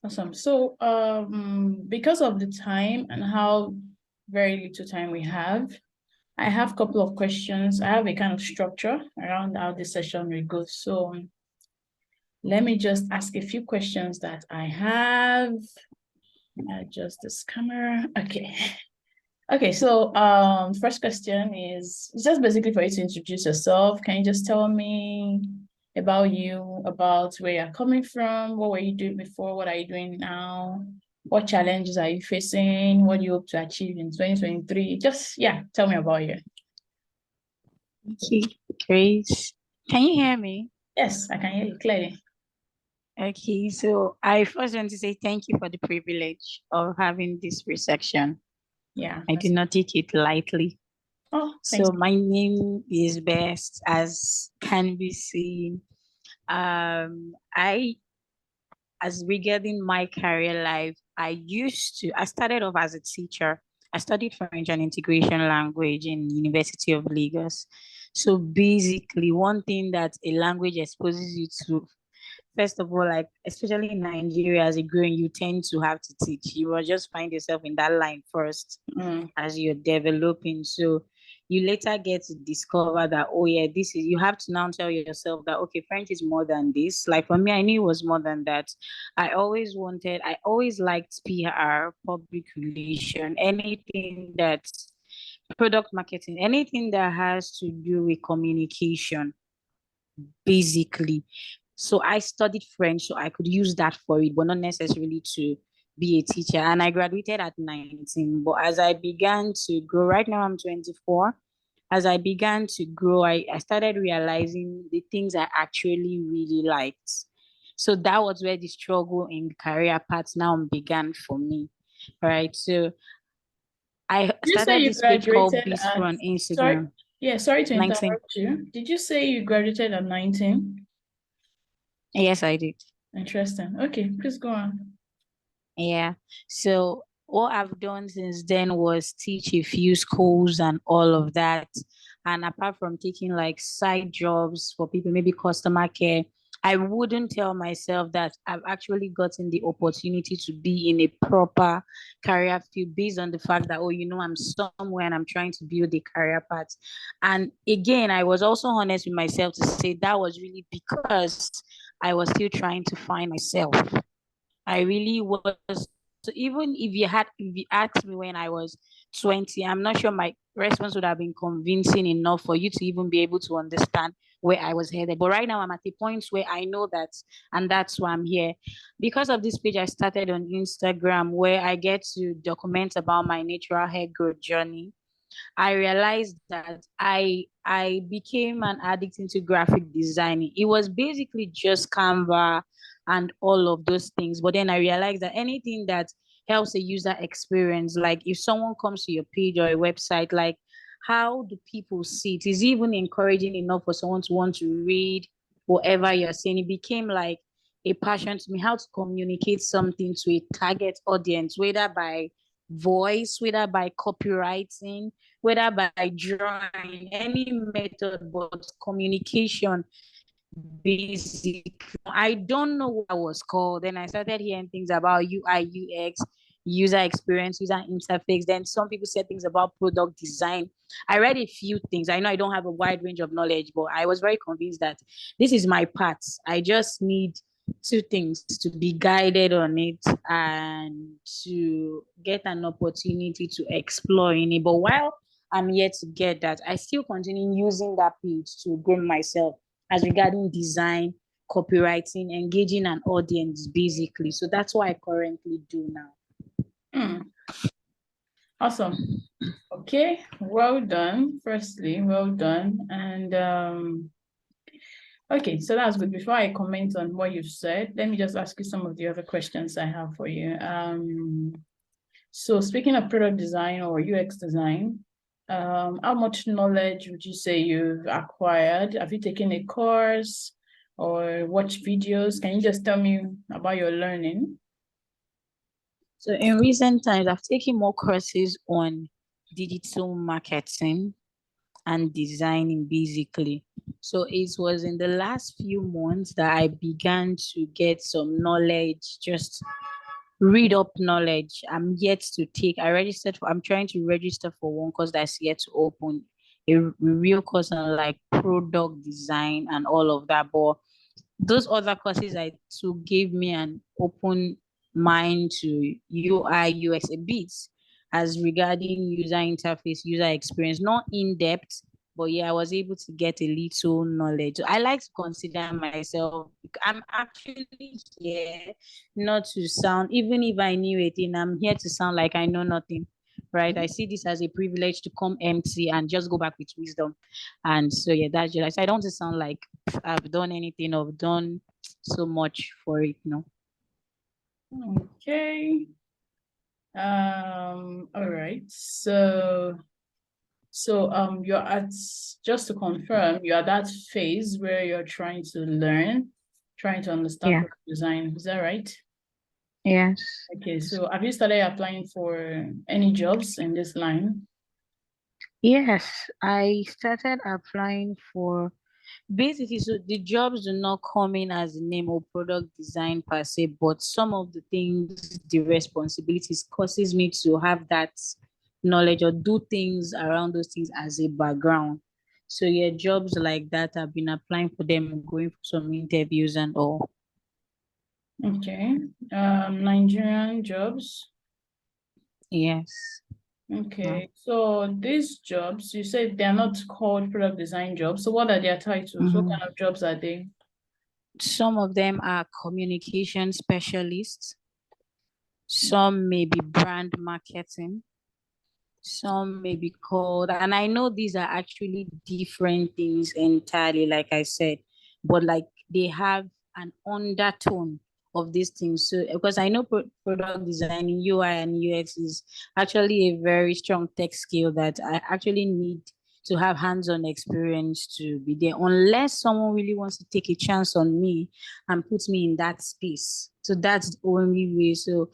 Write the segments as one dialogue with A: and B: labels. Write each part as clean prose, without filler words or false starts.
A: Awesome. So, because of the time and how very little time we have, I have a couple of questions. I have a kind of structure around how this session will go. So, let me just ask a few questions that I have. Adjust this camera. Okay. Okay, so first question is just basically for you to introduce yourself. Can you just tell me about you, about where you're coming from, what were you doing before, what are you doing now, what challenges are you facing, what do you hope to achieve in 2023? Just, yeah, tell me about you.
B: Okay, Grace. Can you hear me?
A: Yes, I can hear you clearly.
B: Okay, so I first want to say thank you for the privilege of having this resection.
A: Yeah.
B: I do not take it lightly.
A: Oh, thanks.
B: So my name is Best, as can be seen. As regarding my career life, I started off as a teacher. I studied French and integration language in University of Lagos. So basically, one thing that a language exposes you to, first of all, like especially in Nigeria as a growing, you tend to have to teach. You will just find yourself in that line first as you're developing. So you later get to discover that, oh yeah, this is, you have to now tell yourself that, okay, French is more than this. Like for me, I knew it was more than that. I always liked PR, public relation, anything that product marketing, anything that has to do with communication, basically. So I studied French so I could use that for it, but not necessarily to be a teacher. And I graduated at 19. But as I began to grow, right now I'm 24. As I began to grow, I started realizing the things I actually really liked. So that was where the struggle in career path now began for me. Right. So I
A: Did you say
B: started
A: you
B: this page called
A: graduated
B: Bistro
A: at,
B: on
A: sorry,
B: Instagram.
A: yeah, sorry to
B: 19.
A: interrupt you. Did you say you graduated at 19?
B: Yes, I did.
A: Interesting. Okay, please go on.
B: Yeah. So what I've done since then was teach a few schools and all of that. And apart from taking like side jobs for people, maybe customer care, I wouldn't tell myself that I've actually gotten the opportunity to be in a proper career field based on the fact that, oh, I'm somewhere and I'm trying to build a career path. And again, I was also honest with myself to say that was really because I was still trying to find myself. I really was. So even if you asked me when I was 20, I'm not sure my response would have been convincing enough for you to even be able to understand where I was headed. But right now I'm at a point where I know that, and that's why I'm here. Because of this page I started on Instagram where I get to document about my natural hair growth journey. I realized that I became an addict into graphic designing. It was basically just Canva and all of those things. But then I realized that anything that helps a user experience, like if someone comes to your page or a website, like how do people see it? Is even encouraging enough for someone to want to read whatever you're saying? It became like a passion to me, how to communicate something to a target audience, whether by voice, whether by copywriting, whether by drawing, any method, but communication, basically. I don't know what I was called. Then I started hearing things about UI, UX, user experience, user interface. Then some people said things about product design. I read a few things. I know I don't have a wide range of knowledge, but I was very convinced that this is my path. I just need two things: to be guided on it and to get an opportunity to explore in it. But while I'm yet to get that, I still continue using that page to grow myself as regarding design, copywriting, engaging an audience, basically. So that's what I currently do now.
A: Awesome. Okay, well done. Firstly, well done. And okay, so that's good. Before I comment on what you've said, let me just ask you some of the other questions I have for you. So speaking of product design or UX design, how much knowledge would you say you've acquired? Have you taken a course or watched videos? Can you just tell me about your learning?
B: So in recent times, I've taken more courses on digital marketing and designing, basically. So it was in the last few months that I began to get some knowledge just read up knowledge. I'm yet to take. I'm trying to register for one course that's yet to open, a real course on like product design and all of that. But those other courses I took gave me an open mind to UI, UX a bit as regarding user interface, user experience, not in depth, but yeah, I was able to get a little knowledge. I like to consider myself, I'm actually here not to sound, even if I knew a thing, I'm here to sound like I know nothing, right? I see this as a privilege to come empty and just go back with wisdom. And so, yeah, that's just, I don't want to sound like I've done anything or done so much for it, no.
A: Okay. All right. So you're at, just to confirm, you're at that phase where you're trying to learn, trying to understand
B: Yeah.
A: product design. Is that right?
B: Yes.
A: Okay, so have you started applying for any jobs in this line?
B: Yes, I started applying for basically, so the jobs do not come in as the name or product design per se, but some of the things, the responsibilities causes me to have that knowledge or do things around those things as a background. So yeah, jobs like that, I've been applying for them, going for some interviews and all.
A: Okay. Nigerian jobs.
B: Yes. Yeah.
A: Okay, so these jobs, you said they are not called product design jobs. So what are their titles? What
B: Mhm.
A: kind of jobs are they?
B: Some of them are communication specialists. Some may be brand marketing. Some may be called, and I know these are actually different things entirely, like I said, but like they have an undertone of these things. So, because I know product design, UI and UX is actually a very strong tech skill that I actually need to have hands-on experience to be there, unless someone really wants to take a chance on me and put me in that space. So that's the only way. So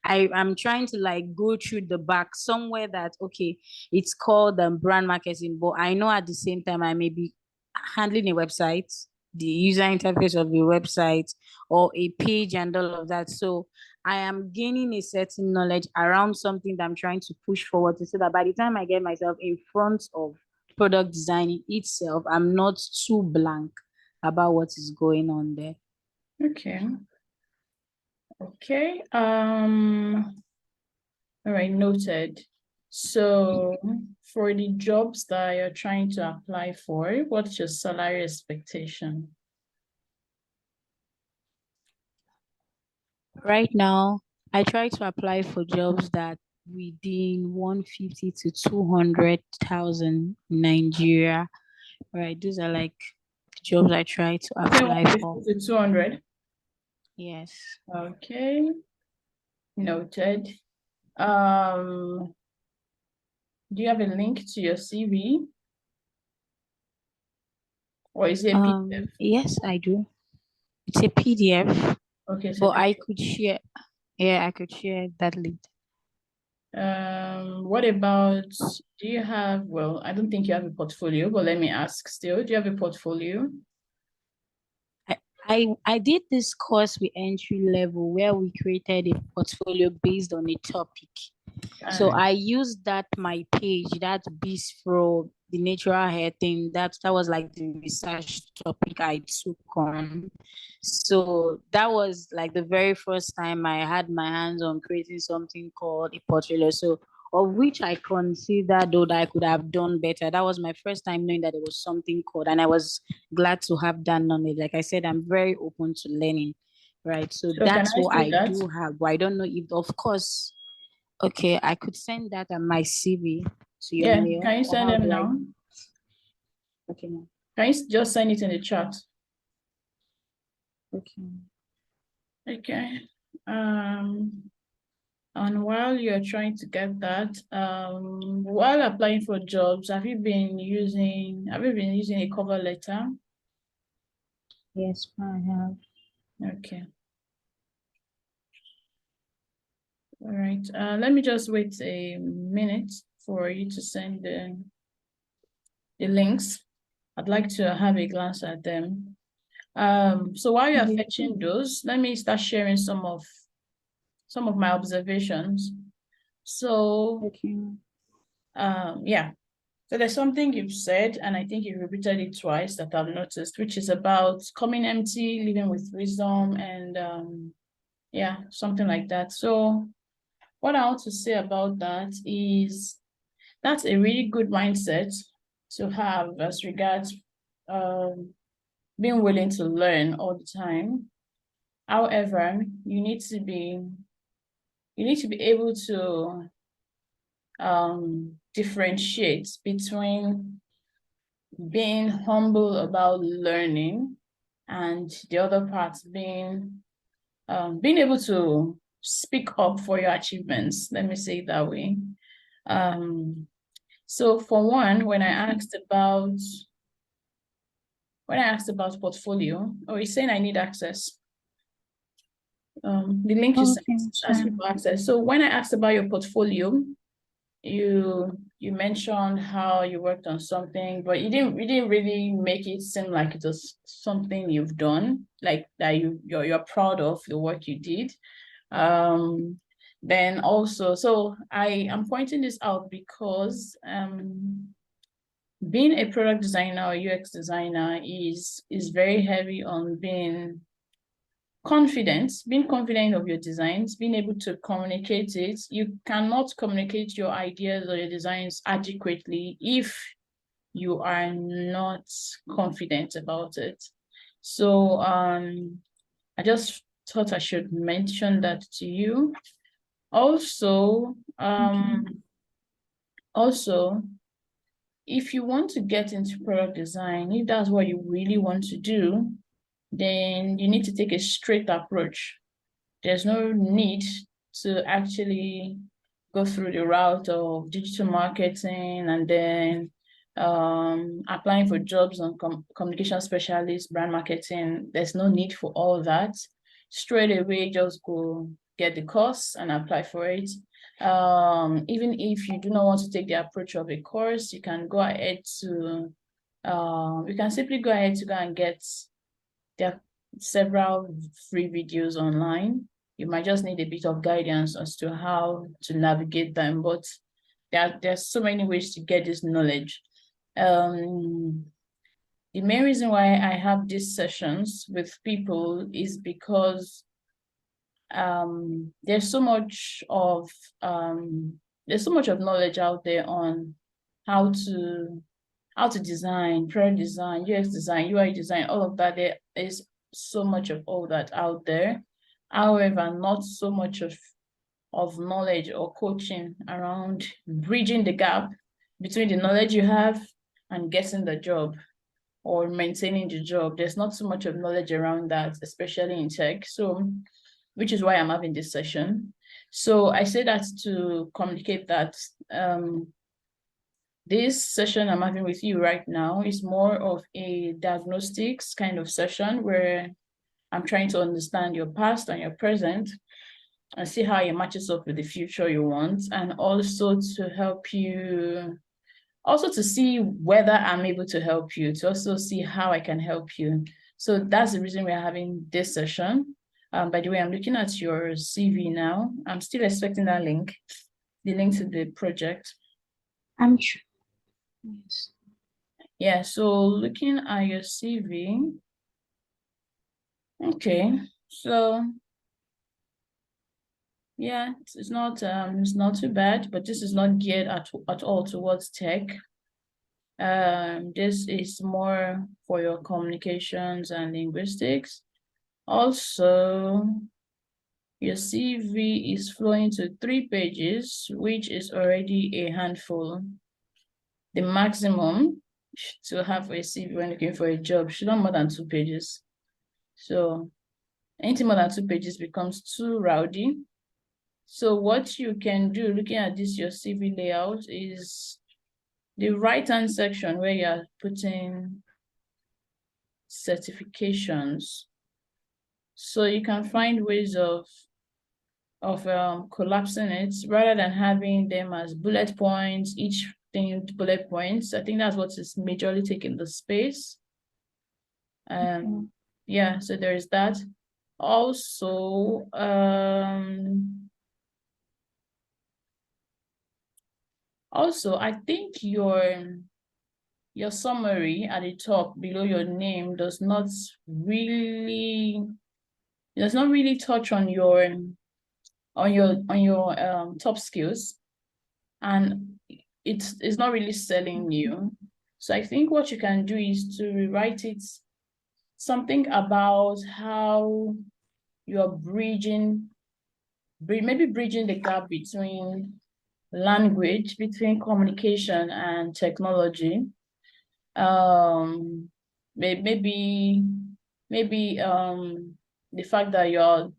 B: I'm trying to like go through the back somewhere that okay, it's called brand marketing, but I know at the same time I may be handling a website, the user interface of the website or a page and all of that. So I am gaining a certain knowledge around something that I'm trying to push forward to, so that by the time I get myself in front of product design itself, I'm not too blank about what is going on there.
A: Okay. Okay. All right, noted. So for the jobs that you're trying to apply for, what's your salary expectation?
B: Right now, I try to apply for jobs that within 150 to 200,000 Nigeria. Right, those are like jobs I try to
A: Say
B: apply for.
A: 150 to 200.
B: Yes.
A: Okay, noted. Um, do you have a link to your CV or is it a PDF?
B: Yes, I do. It's a PDF,
A: Okay, it's a
B: but I
A: PDF.
B: could share. Yeah, I could share that link.
A: What about, do you have, well, I don't think you have a portfolio, but let me ask still, do you have a portfolio?
B: I did this course with entry level where we created a portfolio based on a topic. So
A: Uh,
B: I used that my page, that bistro, the natural hair thing. That was like the research topic I took on. So that was like the very first time I had my hands on creating something called a portfolio. So of which I consider though that I could have done better. That was my first time knowing that there was something called, and I was glad to have that knowledge. Like I said, I'm very open to learning. Right. So
A: so can
B: that's
A: I
B: what
A: see
B: I
A: that?
B: do have. But I don't know if of course. Okay, I could send that on my CV to your
A: Yeah,
B: mail,
A: can you
B: or
A: send
B: how
A: them
B: do I?
A: now?
B: Okay, no.
A: Can you just send it in the chat?
B: Okay.
A: Okay. And while you're trying to get that, while applying for jobs, have you been using a cover letter?
B: Yes, I have.
A: Okay. All right. Let me just wait a minute for you to send the links. I'd like to have a glance at them. So while you're
B: Okay.
A: fetching those, let me start sharing some of some of my observations. So,
B: Okay.
A: yeah. So there's something you've said, and I think you've repeated it twice that I've noticed, which is about coming empty, living with wisdom, and yeah, something like that. So what I want to say about that is that's a really good mindset to have as regards being willing to learn all the time. However, you need to be able to differentiate between being humble about learning and the other part being able to speak up for your achievements. Let me say it that way. So for one, when I asked about portfolio, or he's saying I need access. The link you sent
B: Okay,
A: asks
B: sure.
A: people access. So when I asked about your portfolio, you mentioned how you worked on something, but you didn't really make it seem like it was something you've done, like that you're proud of the work you did. Then also, so I am pointing this out because being a product designer or UX designer is very heavy on being confident of your designs, being able to communicate it. You cannot communicate your ideas or your designs adequately if you are not confident about it. So I just thought I should mention that to you. Also, also, if you want to get into product design, if that's what you really want to do, then you need to take a straight approach. There's no need to actually go through the route of digital marketing and then applying for jobs on communication specialist, brand marketing. There's no need for all that. Straight away, just go get the course and apply for it. Even if you do not want to take the approach of a course, you can go ahead to, you can simply go ahead to go and get, there are several free videos online. You might just need a bit of guidance as to how to navigate them, but there's so many ways to get this knowledge. The main reason why I have these sessions with people is because there's so much of knowledge out there on how to design, product design, UX design, UI design, all of that. There is so much of all that out there. However, not so much of knowledge or coaching around bridging the gap between the knowledge you have and getting the job or maintaining the job. There's not so much of knowledge around that, especially in tech. So, which is why I'm having this session. So I say that to communicate that this session I'm having with you right now is more of a diagnostics kind of session where I'm trying to understand your past and your present and see how it matches up with the future you want, and also to help you, also to see whether I'm able to help you, to also see how I can help you. So that's the reason we're having this session. By the way, I'm looking at your CV now. I'm still expecting that link, the link to the project.
B: I'm sure. Yes.
A: Yeah, so looking at your CV, okay, so yeah, it's not too bad, but this is not geared at all towards tech. This is more for your communications and linguistics. Also, your CV is flowing to 3 pages, which is already a handful. The maximum to have a CV when looking for a job should not more than 2 pages. So anything more than 2 pages becomes too rowdy. So what you can do, looking at this, your CV layout, is the right-hand section where you're putting certifications. So you can find ways of collapsing it rather than having them as bullet points, each thing with bullet points. I think that's what is majorly taking the space. Yeah, so there is that. Also, I think your summary at the top below your name does not really touch on your top skills, and it's not really selling you. So I think what you can do is to rewrite it, something about how you're maybe bridging the gap between language, between communication and technology. Maybe the fact that you're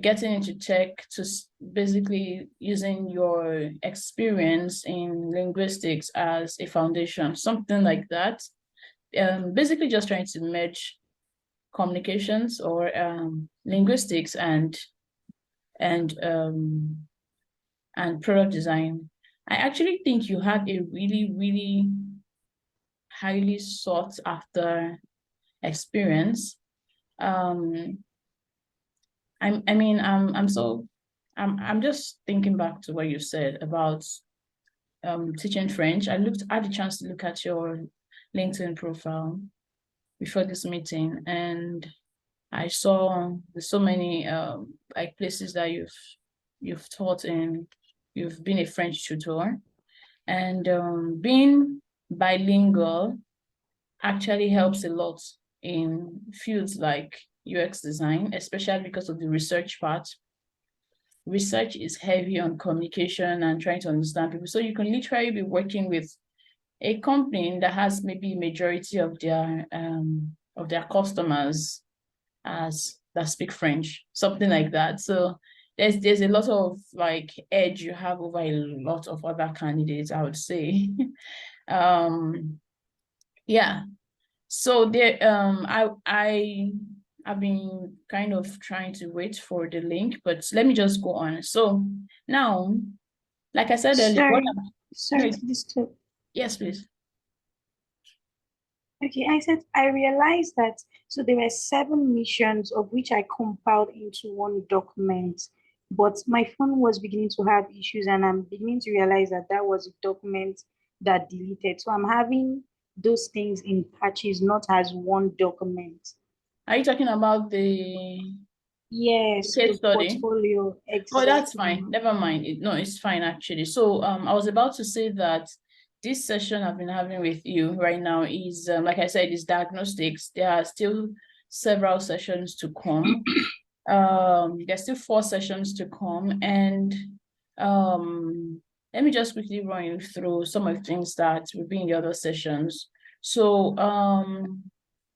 A: getting into tech to basically using your experience in linguistics as a foundation, something like that. Basically just trying to merge communications or linguistics and product design. I actually think you have a really, really highly sought after experience. I'm just thinking back to what you said about teaching French. I had a chance to look at your LinkedIn profile before this meeting, and I saw there's so many like places that you've taught in. You've been a French tutor, and being bilingual actually helps a lot in fields like UX design, especially because of the research part. Research is heavy on communication and trying to understand people. So you can literally be working with a company that has maybe majority of their customers as that speak French, something like that. So there's a lot of like edge you have over a lot of other candidates, I would say. Yeah. So there, I've been kind of trying to wait for the link, but let me just go on. So now, like I said earlier,
C: Sorry to disturb.
A: Yes, please.
C: Okay, I realized that so there were 7 missions of which I compiled into one document, but my phone was beginning to have issues, and I'm beginning to realize that that was a document that deleted. So I'm having those things in patches, not as one document.
A: Are you talking about the
C: Yes,
A: case
C: the
A: study?
C: portfolio,
A: Oh,
C: exactly.
A: that's fine. Never mind. No, it's fine actually. So I was about to say that this session I've been having with you right now is like I said, is diagnostics. There are still several sessions to come. There's still 4 sessions to come, and let me just quickly run you through some of the things that will be in the other sessions. So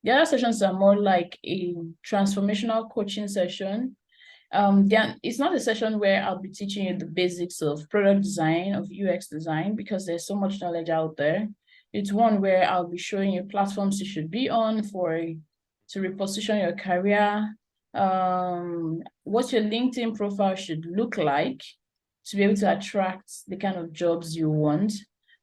A: the other sessions are more like a transformational coaching session. Then it's not a session where I'll be teaching you the basics of product design, of UX design, because there's so much knowledge out there. It's one where I'll be showing you platforms you should be on to reposition your career, what your LinkedIn profile should look like to be able to attract the kind of jobs you want,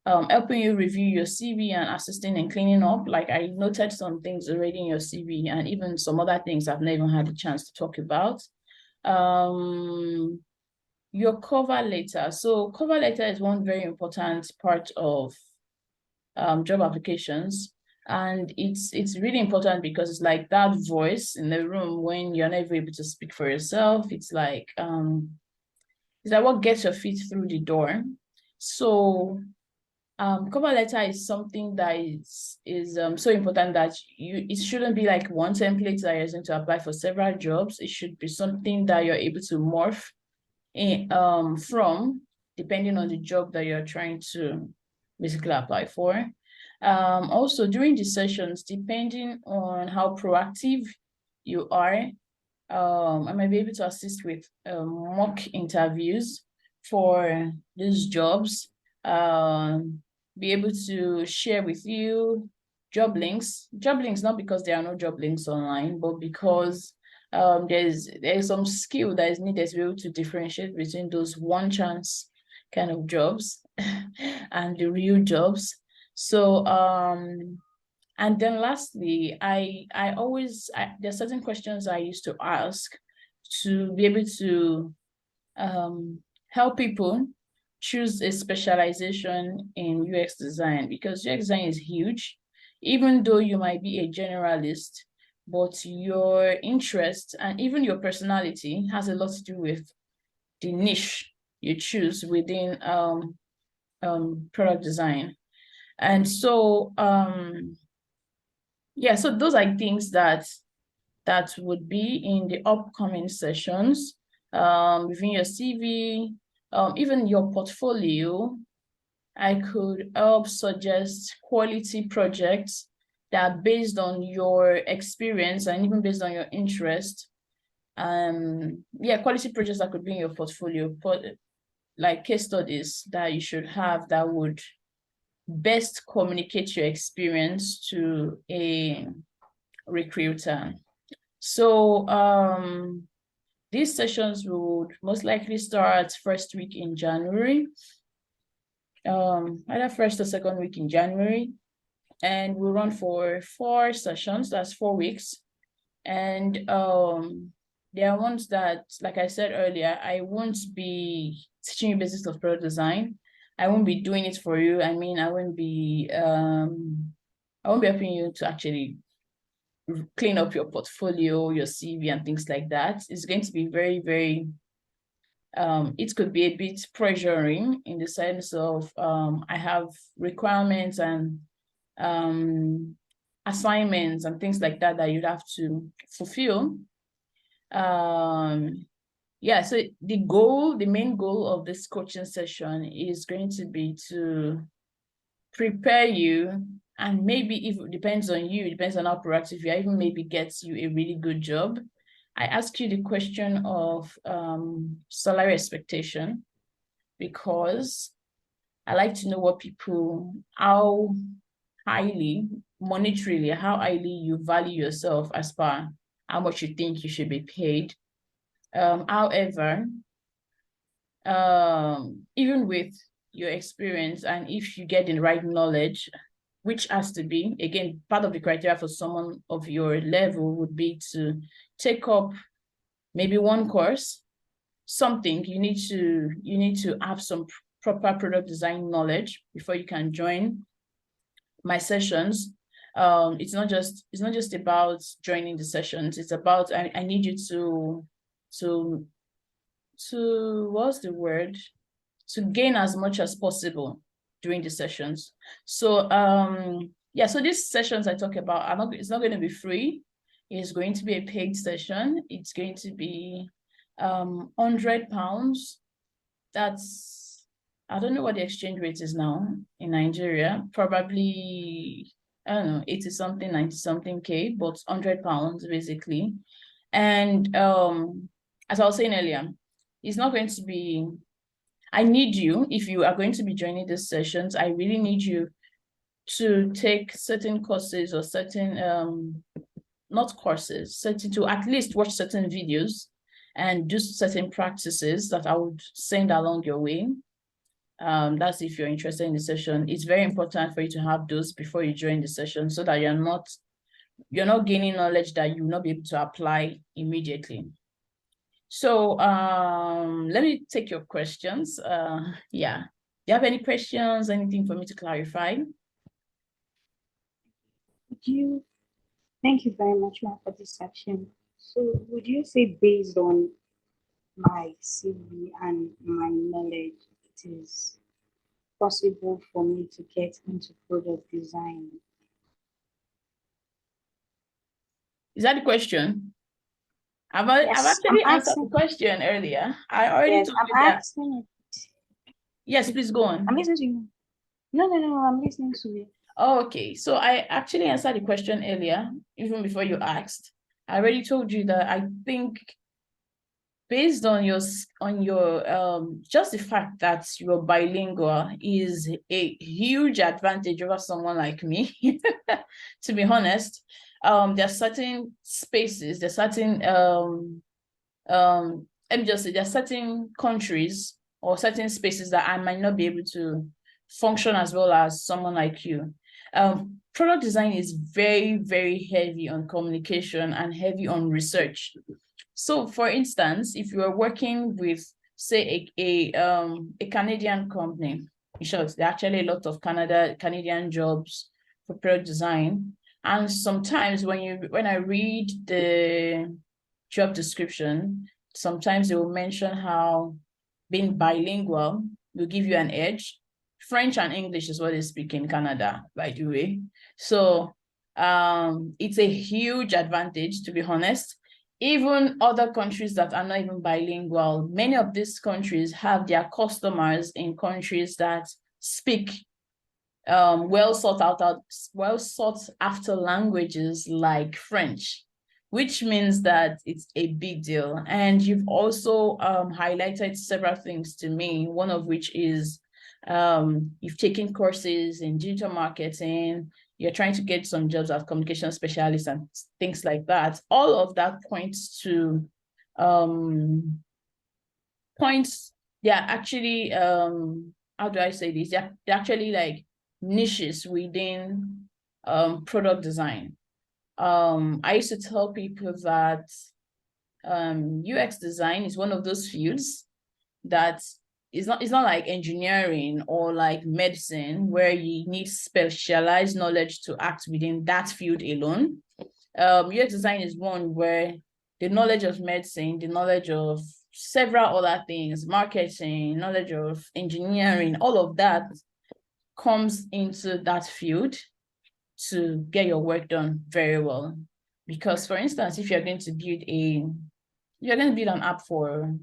A: helping you review your CV and assisting in cleaning up. Like I noted some things already in your CV and even some other things I've never had a chance to talk about. Your cover letter. So cover letter is one very important part of job applications. And it's really important because it's like that voice in the room when you're never able to speak for yourself. It's like what gets your feet through the door. So cover letter is something that is so important that it shouldn't be like one template that you're using to apply for several jobs. It should be something that you're able to morph in, from depending on the job that you're trying to basically apply for. Also during the sessions, depending on how proactive you are, I might be able to assist with mock interviews for these jobs, be able to share with you job links, not because there are no job links online, but because there's some skill that is needed to be able to differentiate between those one chance kind of jobs and the real jobs. So And then lastly, there's certain questions I used to ask to be able to help people choose a specialization in UX design, because UX design is huge. Even though you might be a generalist, but your interest and even your personality has a lot to do with the niche you choose within product design. And so yeah, so those are things that would be in the upcoming sessions, within your CV, even your portfolio. I could help suggest quality projects that are based on your experience and even based on your interest. Yeah, quality projects that could be in your portfolio, but like case studies that you should have that would best communicate your experience to a recruiter. So these sessions would most likely start first week in January, either first or second week in January, and we'll run for 4 sessions. That's 4 weeks. And there are ones that, like I said earlier, I won't be teaching you basics of product design. I won't be doing it for you. I mean, I won't be helping you to actually clean up your portfolio, your CV, and things like that. It's going to be very, very, it could be a bit pressuring in the sense of I have requirements and assignments and things like that you'd have to fulfill. Yeah, so the main goal of this coaching session is going to be to prepare you, and maybe if it depends on you, it depends on how proactive you are, even maybe gets you a really good job. I ask you the question of salary expectation, because I like to know what people, how highly, monetarily, how highly you value yourself as per how much you think you should be paid. However, even with your experience, and if you get the right knowledge, which has to be, again, part of the criteria for someone of your level would be to take up maybe one course, something. You need to have some proper product design knowledge before you can join my sessions. It's not just about joining the sessions. It's about, I need you to what's the word? To gain as much as possible during the sessions. So yeah, so these sessions I talk about it's not going to be free. It's going to be a paid session. It's going to be £100. That's, I don't know what the exchange rate is now in Nigeria. Probably, I don't know, 80 something, 90 something K, but £100 basically. And as I was saying earlier, it's not going to be, I need you, if you are going to be joining these sessions, I really need you to take certain courses or certain, not courses, certain, to at least watch certain videos and do certain practices that I would send along your way. That's if you're interested in the session. It's very important for you to have those before you join the session, so that you're not gaining knowledge that you will not be able to apply immediately. So let me take your questions. Yeah. Do you have any questions, anything for me to clarify?
C: Thank you very much, ma'am, for this section. So would you say, based on my CV and my knowledge, it is possible for me to get into product design?
A: Is that the question? I've
C: Yes,
A: actually
C: I'm
A: answered the question earlier. I already
C: yes,
A: told
C: I'm
A: you that.
C: asking it.
A: Yes, please go on.
C: I'm listening to you. No, I'm listening to you.
A: Oh, okay, so I actually answered the question earlier, even before you asked. I already told you that I think based on your just the fact that you're bilingual is a huge advantage over someone like me. To be honest, there are certain spaces, there are certain let me just say, there are certain countries or certain spaces that I might not be able to function as well as someone like you. Product design is very, very heavy on communication and heavy on research. So for instance, if you are working with, say, a Canadian company, in short, there are actually a lot of Canadian jobs for product design. And sometimes when I read the job description, sometimes they will mention how being bilingual will give you an edge. French and English is what they speak in Canada, by the way. So it's a huge advantage, to be honest. Even other countries that are not even bilingual, many of these countries have their customers in countries that speak well sought after languages like French, which means that it's a big deal. And you've also highlighted several things to me, one of which is you've taken courses in digital marketing, you're trying to get some jobs as communication specialist and things like that. All of that points to they're actually how do I say this? They're actually like niches within product design. I used to tell people that UX design is one of those fields that it's not like engineering or like medicine where you need specialized knowledge to act within that field alone. UX design is one where the knowledge of medicine, the knowledge of several other things, marketing, knowledge of engineering, all of that comes into that field to get your work done very well. Because for instance, if you're going to build an app for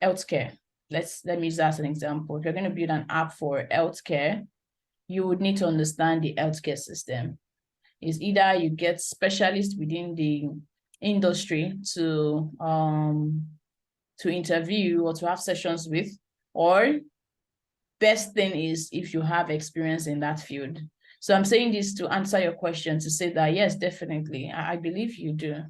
A: healthcare, let me use that as an example. If you're going to build an app for healthcare, you would need to understand the healthcare system. It's either you get specialists within the industry to interview or to have sessions with, or best thing is if you have experience in that field. So I'm saying this to answer your question, to say that yes, definitely, I believe you do.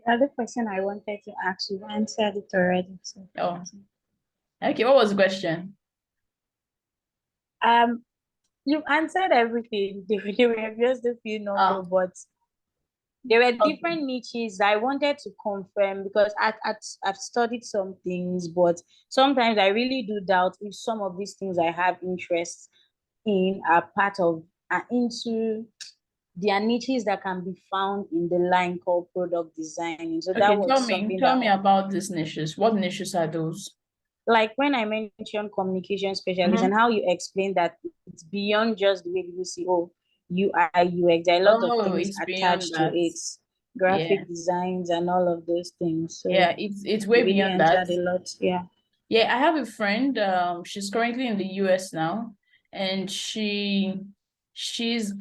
C: The other question I wanted to ask, you answered it already. So.
A: Oh, okay. What was the question?
C: You've answered everything. They were just a few number, but there were different niches I wanted to confirm because I've studied some things, but sometimes I really do doubt if some of these things I have interest in are into their niches that can be found in the line called product design. So that was something.
A: Tell me about these niches. What niches are those?
C: Like when I mentioned communication specialist and how you explain that it's beyond just the way people see, oh, UI, UX, there are a lot of things attached to it, graphic designs and all of those things. So
A: yeah, it's way beyond that.
C: A lot.
A: Yeah, I have a friend, she's currently in the US now, and she's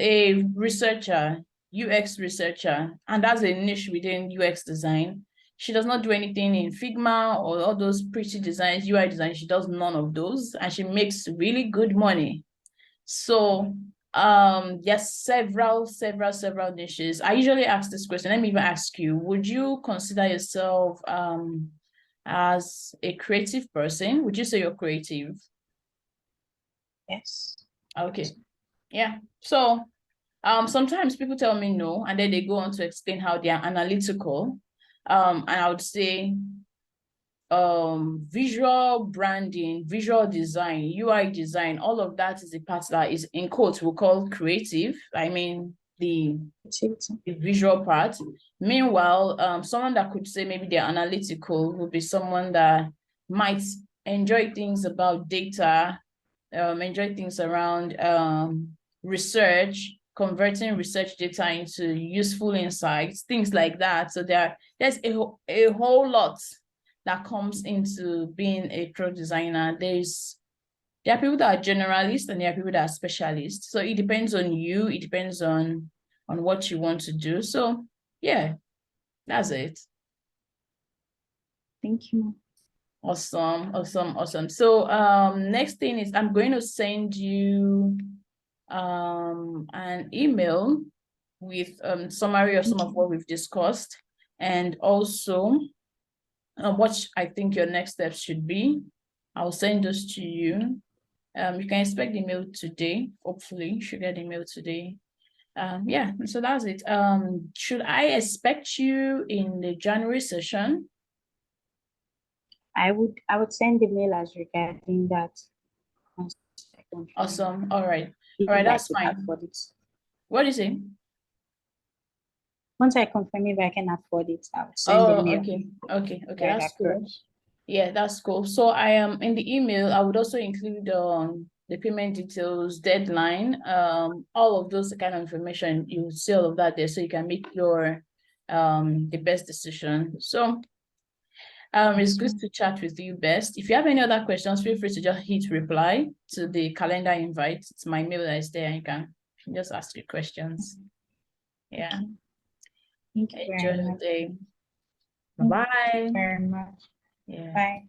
A: a researcher, UX researcher, and that's a niche within UX design. She does not do anything in Figma or all those pretty designs, UI design. She does none of those, and she makes really good money. So yes, several niches. I usually ask this question. Let me even ask you, would you consider yourself as a creative person? Would you say you're creative?
C: Yes.
A: Okay. Yeah. So sometimes people tell me no, and then they go on to explain how they are analytical. And I would say visual branding, visual design, UI design, all of that is a part that is, in quotes, we call creative. I mean the visual part. Meanwhile, someone that could say maybe they're analytical would be someone that might enjoy things about data, enjoy things around research, converting research data into useful insights, things like that. So there's a whole lot that comes into being a product designer. There are people that are generalists and there are people that are specialists. So it depends on you. It depends on what you want to do. So yeah, that's it.
C: Thank you.
A: Awesome. So next thing is I'm going to send you an email with summary of some of what we've discussed, and also what I think your next steps should be. I'll send those to you. You can expect the mail today. Hopefully, you should get the mail today. Yeah, so that's it. Should I expect you in the January session?
C: I would send the mail as regarding that. Once I confirm.
A: Awesome. All right.
C: If
A: All right,
C: I
A: that's
C: could
A: fine.
C: afford it.
A: What do you say?
C: Once I confirm if I can afford it, I would send the mail.
A: Okay,
C: Right
A: that's cool.
C: across.
A: Yeah, that's cool. So I am in the email, I would also include the payment details, deadline, all of those kind of information. You see all of that there so you can make your the best decision. So it's good to chat with you, Best. If you have any other questions, feel free to just hit reply to the calendar invite. It's my mail that is there, and you can just ask your questions. Yeah.
C: Thank you
A: Enjoy
C: very
A: your
C: much.
A: day.
C: Thank
A: Bye.
C: you very much.
A: Yeah.
C: Bye.